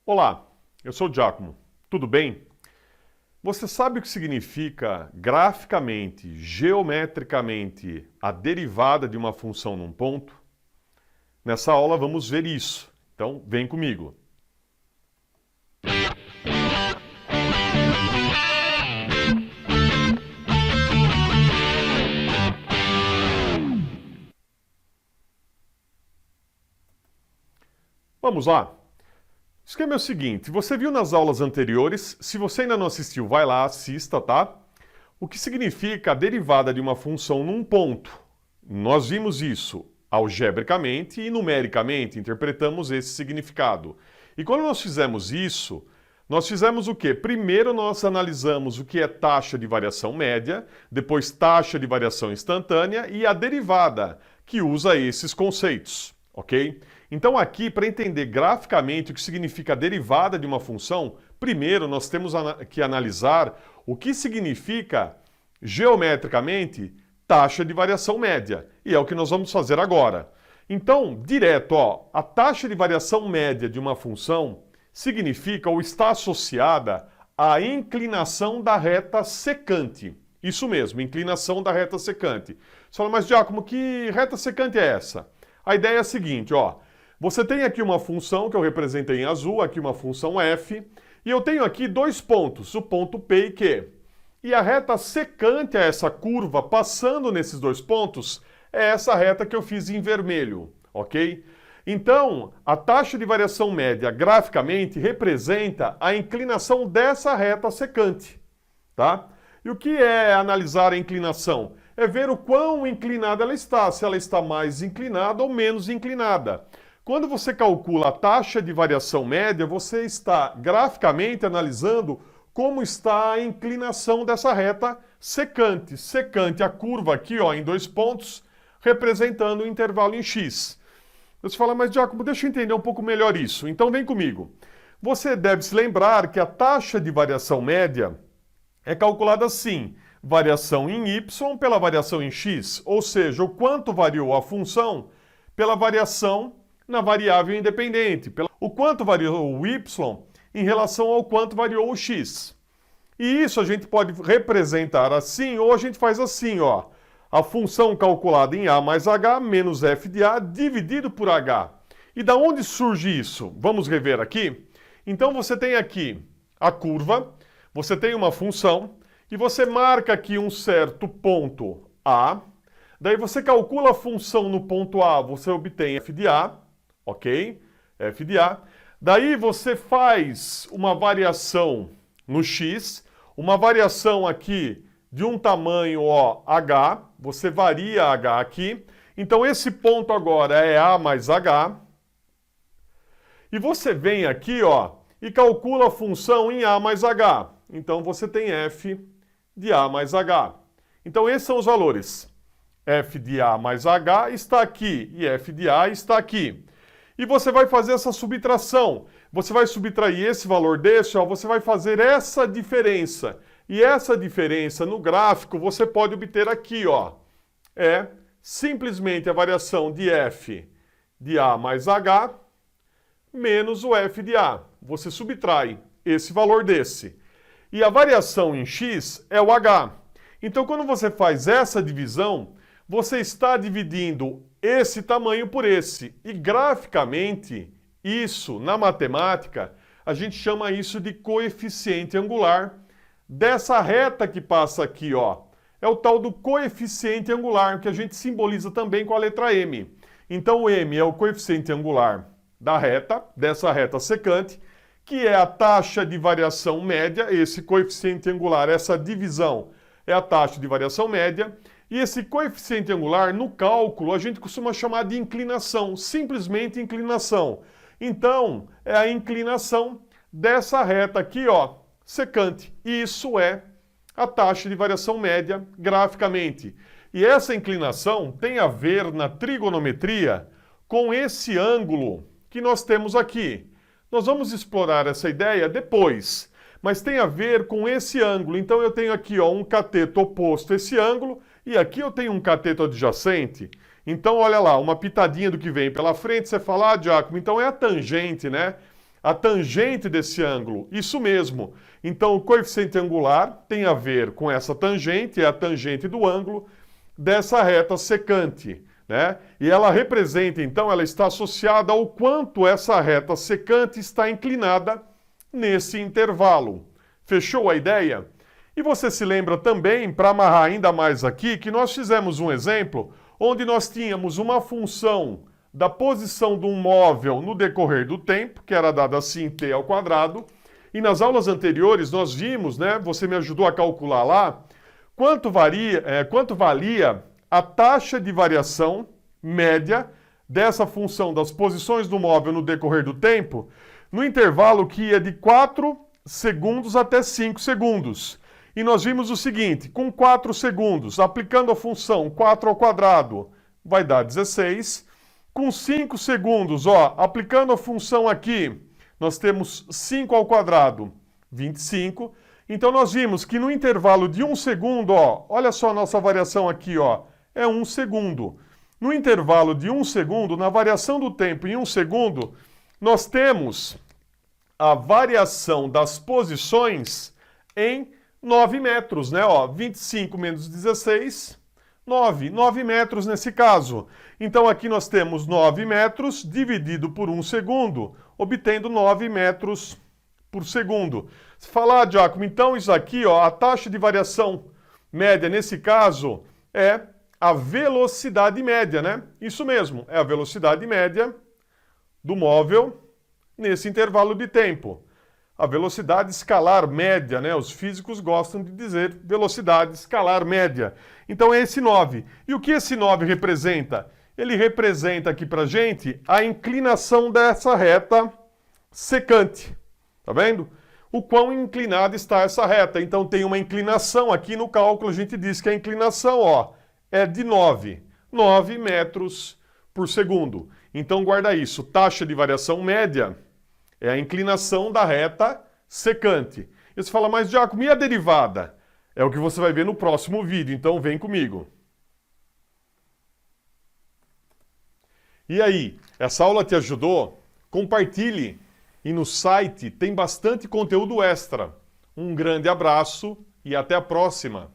Olá, eu sou o Giacomo. Tudo bem? Você sabe o que significa graficamente, geometricamente, a derivada de uma função num ponto? Nessa aula vamos ver isso. Então, vem comigo. Vamos lá. O esquema é o seguinte, você viu nas aulas anteriores, se você ainda não assistiu, vai lá, assista, tá? O que significa a derivada de uma função num ponto? Nós vimos isso algebricamente e numericamente, interpretamos esse significado. E quando nós fizemos isso, nós fizemos o quê? Primeiro nós analisamos o que é taxa de variação média, depois taxa de variação instantânea e a derivada, que usa esses conceitos, ok? Então aqui, para entender graficamente o que significa a derivada de uma função, primeiro nós temos que analisar o que significa geometricamente taxa de variação média. E é o que nós vamos fazer agora. Então, direto, ó, a taxa de variação média de uma função significa ou está associada à inclinação da reta secante. Isso mesmo, inclinação da reta secante. Você fala, mas Giacomo, que reta secante é essa? A ideia é a seguinte, ó. Você tem aqui uma função que eu representei em azul, aqui uma função f, e eu tenho aqui dois pontos, o ponto P e Q. E a reta secante a essa curva, passando nesses dois pontos, é essa reta que eu fiz em vermelho, ok? Então, a taxa de variação média, graficamente, representa a inclinação dessa reta secante, tá? E o que é analisar a inclinação? É ver o quão inclinada ela está, se ela está mais inclinada ou menos inclinada. Quando você calcula a taxa de variação média, você está graficamente analisando como está a inclinação dessa reta secante. Secante a curva aqui, ó, em dois pontos, representando o intervalo em x. Você fala, mas Giacomo, deixa eu entender um pouco melhor isso. Então vem comigo. Você deve se lembrar que a taxa de variação média é calculada assim, variação em y pela variação em x, ou seja, o quanto variou a função pela variação na variável independente, o quanto variou o y em relação ao quanto variou o x. E isso a gente pode representar assim, ou a gente faz assim, ó. A função calculada em a mais h menos f de a dividido por h. E da onde surge isso? Vamos rever aqui? Então você tem aqui a curva, você tem uma função, e você marca aqui um certo ponto a, daí você calcula a função no ponto a, você obtém f de a, ok? F de a. Daí você faz uma variação no x, uma variação aqui de um tamanho, ó, h, você varia h aqui. Então esse ponto agora é a mais h. E você vem aqui, ó, e calcula a função em a mais h. Então você tem f de a mais h. Então esses são os valores. F de a mais h está aqui e f de a está aqui. E você vai fazer essa subtração. Você vai subtrair esse valor desse, ó, você vai fazer essa diferença. E essa diferença no gráfico você pode obter aqui, ó. É simplesmente a variação de f de a mais h menos o f de a. Você subtrai esse valor desse. E a variação em x é o h. Então, quando você faz essa divisão, você está dividindo esse tamanho por esse. E graficamente, isso, na matemática, a gente chama isso de coeficiente angular dessa reta que passa aqui, ó. É o tal do coeficiente angular, que a gente simboliza também com a letra m. Então, o m é o coeficiente angular da reta, dessa reta secante, que é a taxa de variação média, esse coeficiente angular, essa divisão é a taxa de variação média, e esse coeficiente angular, no cálculo, a gente costuma chamar de inclinação, simplesmente inclinação. Então, é a inclinação dessa reta aqui, ó, secante. E isso é a taxa de variação média graficamente. E essa inclinação tem a ver na trigonometria com esse ângulo que nós temos aqui. Nós vamos explorar essa ideia depois, mas tem a ver com esse ângulo. Então eu tenho aqui, ó, um cateto oposto a esse ângulo, e aqui eu tenho um cateto adjacente. Então olha lá, uma pitadinha do que vem pela frente, você fala, ah, Giacomo, então é a tangente, né? a tangente desse ângulo. Isso mesmo. Então, o coeficiente angular tem a ver com essa tangente, é a tangente do ângulo dessa reta secante, né? E ela representa, então, ela está associada ao quanto essa reta secante está inclinada nesse intervalo. Fechou a ideia? E você se lembra também, para amarrar ainda mais aqui, que nós fizemos um exemplo onde nós tínhamos uma função da posição de um móvel no decorrer do tempo, que era dada assim, t ao quadrado, e nas aulas anteriores nós vimos, né, você me ajudou a calcular lá, quanto valia a taxa de variação média dessa função das posições do móvel no decorrer do tempo, no intervalo que ia de 4 segundos até 5 segundos. E nós vimos o seguinte, com 4 segundos, aplicando a função 4 ao quadrado, vai dar 16. Com 5 segundos, ó, aplicando a função aqui, nós temos 5 ao quadrado, 25. Então nós vimos que no intervalo de 1 segundo, ó, olha só a nossa variação aqui, ó, é 1 segundo. No intervalo de 1 segundo, na variação do tempo em 1 segundo, nós temos a variação das posições em 9 metros, né? Ó, 25 menos 16, 9 metros nesse caso. Então aqui nós temos 9 metros dividido por 1 segundo, obtendo 9 metros por segundo. Se falar, Giacomo, então isso aqui, ó, a taxa de variação média nesse caso é a velocidade média, né? Isso mesmo, é a velocidade média do móvel nesse intervalo de tempo. A velocidade escalar média, né? Os físicos gostam de dizer velocidade escalar média. Então é esse 9. E o que esse 9 representa? Ele representa aqui pra gente a inclinação dessa reta secante. Tá vendo? O quão inclinada está essa reta. Então tem uma inclinação aqui no cálculo, a gente diz que a inclinação, ó, é de 9 metros por segundo. Então guarda isso, taxa de variação média é a inclinação da reta secante. E você fala, mas Giacomo, e a derivada? É o que você vai ver no próximo vídeo, então vem comigo. E aí, essa aula te ajudou? Compartilhe! E no site tem bastante conteúdo extra. Um grande abraço e até a próxima!